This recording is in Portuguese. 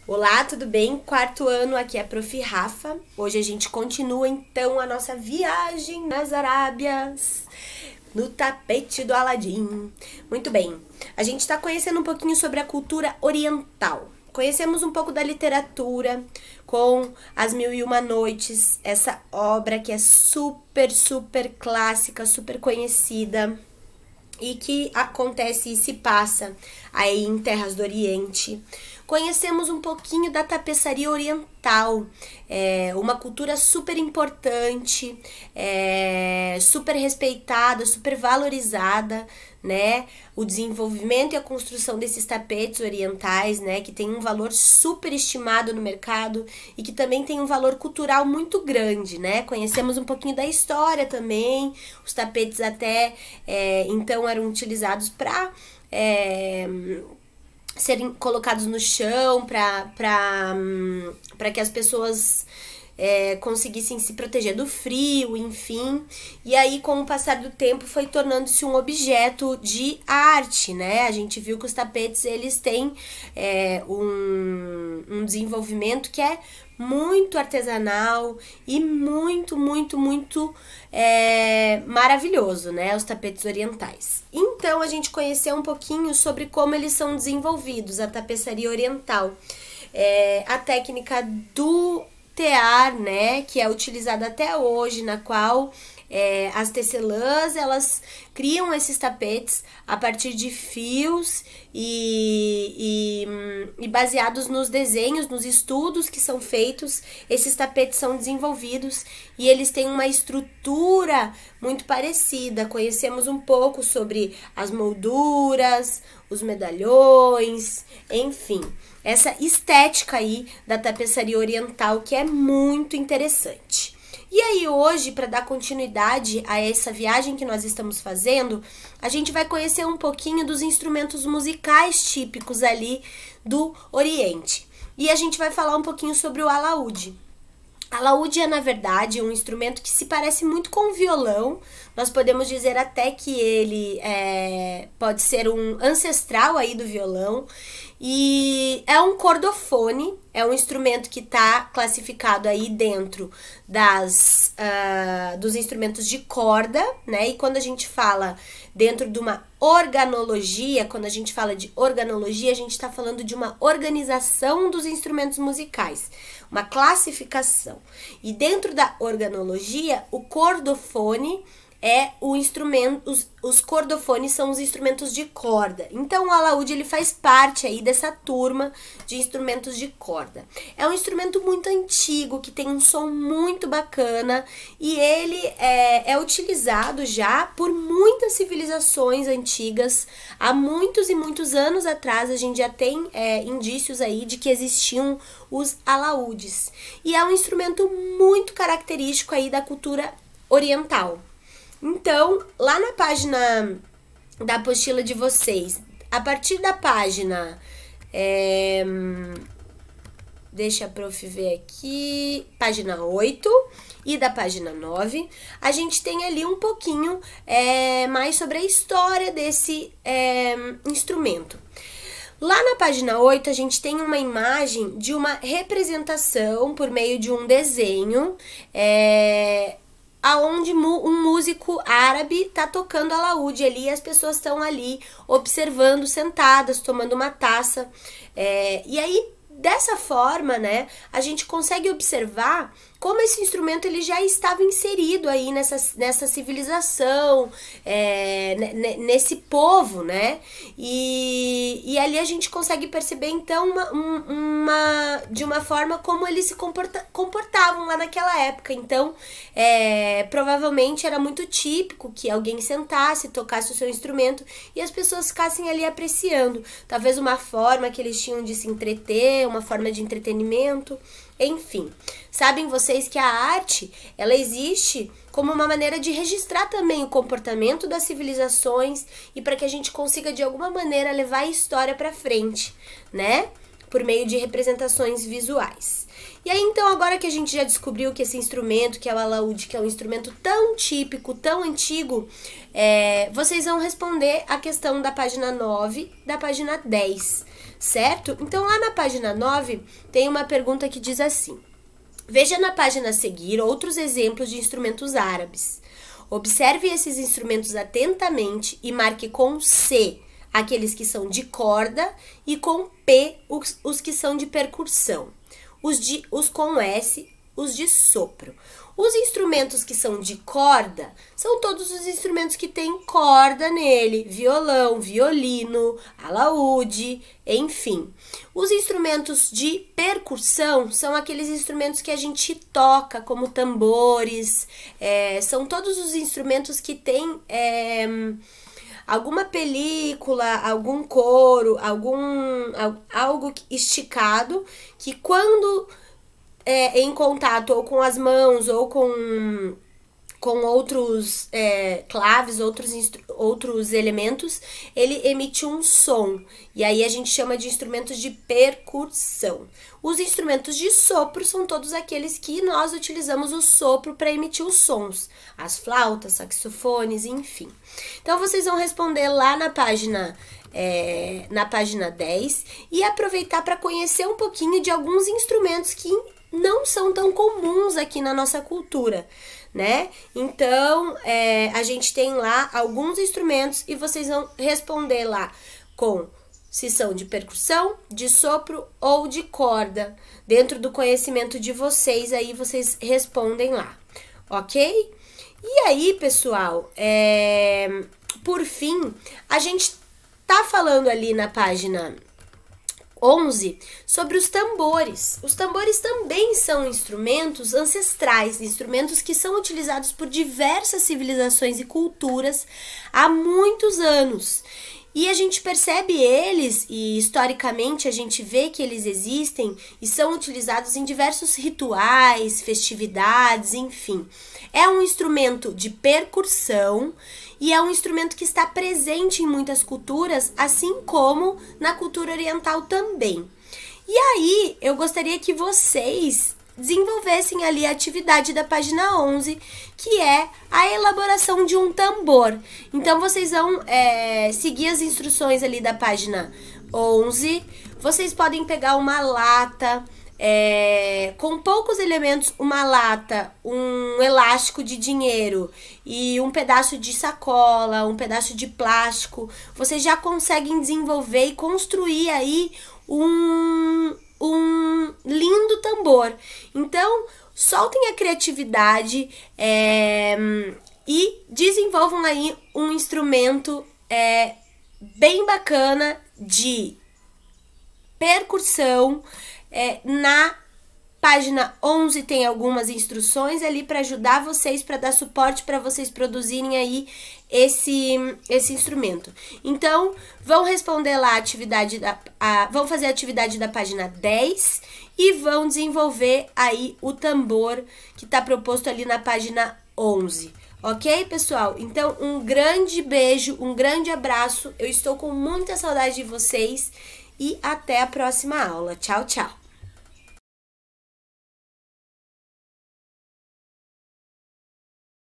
Olá, tudo bem? Quarto ano, aqui é a Prof. Rafa. Hoje a gente continua então a nossa viagem nas Arábias, no tapete do Aladim. Muito bem, a gente está conhecendo um pouquinho sobre a cultura oriental. Conhecemos um pouco da literatura com As Mil e Uma Noites, essa obra que é super clássica, super conhecida e que acontece e se passa aí em terras do Oriente. Conhecemos um pouquinho da tapeçaria oriental, uma cultura super importante, super respeitada, super valorizada, né? O desenvolvimento e a construção desses tapetes orientais, né? Que tem um valor super estimado no mercado e que também tem um valor cultural muito grande, né? Conhecemos um pouquinho da história também, os tapetes até então eram utilizados para serem colocados no chão para que as pessoas conseguissem se proteger do frio, enfim. E aí, com o passar do tempo, foi tornando-se um objeto de arte, né? A gente viu que os tapetes, eles têm um desenvolvimento que é muito artesanal e muito maravilhoso, né? Os tapetes orientais. Então, a gente conheceu um pouquinho sobre como eles são desenvolvidos, a tapeçaria oriental. A técnica do tear, né, que é utilizada até hoje, na qual as tecelãs, elas criam esses tapetes a partir de fios e baseados nos desenhos, nos estudos que são feitos, esses tapetes são desenvolvidos e eles têm uma estrutura muito parecida. Conhecemos um pouco sobre as molduras, os medalhões, enfim, essa estética aí da tapeçaria oriental que é muito interessante. E aí hoje, para dar continuidade a essa viagem que nós estamos fazendo, a gente vai conhecer um pouquinho dos instrumentos musicais típicos ali do Oriente. E a gente vai falar um pouquinho sobre o alaúde. Alaúde é, na verdade, um instrumento que se parece muito com o violão. Nós podemos dizer até que ele pode ser um ancestral aí do violão. E é um cordofone, é um instrumento que está classificado aí dentro dos instrumentos de corda, né? E quando a gente fala dentro de uma organologia, quando a gente fala de organologia, a gente está falando de uma organização dos instrumentos musicais, uma classificação. E dentro da organologia, o cordofone é o instrumento, os cordofones são os instrumentos de corda. Então o alaúde, ele faz parte aí dessa turma de instrumentos de corda. É um instrumento muito antigo, que tem um som muito bacana e ele é utilizado já por muitas civilizações antigas. Há muitos e muitos anos atrás a gente já tem indícios aí de que existiam os alaúdes. E é um instrumento muito característico aí da cultura oriental. Então, lá na página da apostila de vocês, a partir da página, deixa a prof ver aqui, página 8 e da página 9, a gente tem ali um pouquinho mais sobre a história desse instrumento. Lá na página 8, a gente tem uma imagem de uma representação por meio de um desenho, aonde um músico árabe tá tocando alaúde ali, e as pessoas estão ali observando, sentadas, tomando uma taça. E aí, dessa forma, né, a gente consegue observar como esse instrumento ele já estava inserido aí nessa civilização, nesse povo, né? E ali a gente consegue perceber, então, de uma forma como eles se comportavam lá naquela época. Então, provavelmente era muito típico que alguém sentasse, tocasse o seu instrumento e as pessoas ficassem ali apreciando. Talvez uma forma que eles tinham de se entreter, uma forma de entretenimento. Enfim, sabem vocês que a arte, ela existe como uma maneira de registrar também o comportamento das civilizações e para que a gente consiga de alguma maneira levar a história para frente, né? Por meio de representações visuais. E aí, então, agora que a gente já descobriu que esse instrumento, que é o alaúde, que é um instrumento tão típico, tão antigo, vocês vão responder a questão da página 9, da página 10, certo? Então, lá na página 9, tem uma pergunta que diz assim: veja na página a seguir outros exemplos de instrumentos árabes. Observe esses instrumentos atentamente e marque com C aqueles que são de corda e com P os que são de percussão. Os com S, os de sopro. Os instrumentos que são de corda são todos os instrumentos que têm corda nele: violão, violino, alaúde, enfim. Os instrumentos de percussão são aqueles instrumentos que a gente toca, como tambores, são todos os instrumentos que têm alguma película, algum couro, algo esticado, que quando em contato ou com as mãos ou com outros claves, outros elementos, ele emite um som. E aí a gente chama de instrumentos de percussão. Os instrumentos de sopro são todos aqueles que nós utilizamos o sopro para emitir os sons. As flautas, saxofones, enfim. Então, vocês vão responder lá na página 10 e aproveitar para conhecer um pouquinho de alguns instrumentos que não são tão comuns aqui na nossa cultura, né? Então, a gente tem lá alguns instrumentos e vocês vão responder lá com se são de percussão, de sopro ou de corda. Dentro do conhecimento de vocês, aí vocês respondem lá, ok? E aí, pessoal, por fim, a gente tá falando ali na página 11 sobre os tambores. Os tambores também são instrumentos ancestrais, instrumentos que são utilizados por diversas civilizações e culturas há muitos anos. E a gente percebe eles, e historicamente a gente vê que eles existem e são utilizados em diversos rituais, festividades, enfim. É um instrumento de percussão e é um instrumento que está presente em muitas culturas, assim como na cultura oriental também. E aí, eu gostaria que vocês desenvolvessem ali a atividade da página 11, que é a elaboração de um tambor. Então, vocês vão seguir as instruções ali da página 11. Vocês podem pegar uma lata, com poucos elementos, uma lata, um elástico de dinheiro e um pedaço de sacola, um pedaço de plástico. Vocês já conseguem desenvolver e construir aí um lindo tambor. Então, soltem a criatividade e desenvolvam aí um instrumento bem bacana de percussão. Na página 11 tem algumas instruções ali para ajudar vocês, para dar suporte para vocês produzirem aí esse instrumento. Então, vão responder lá a atividade vão fazer a atividade da página 10 e vão desenvolver aí o tambor que está proposto ali na página 11. Ok, pessoal? Então, um grande beijo, um grande abraço. Eu estou com muita saudade de vocês e até a próxima aula. Tchau, tchau!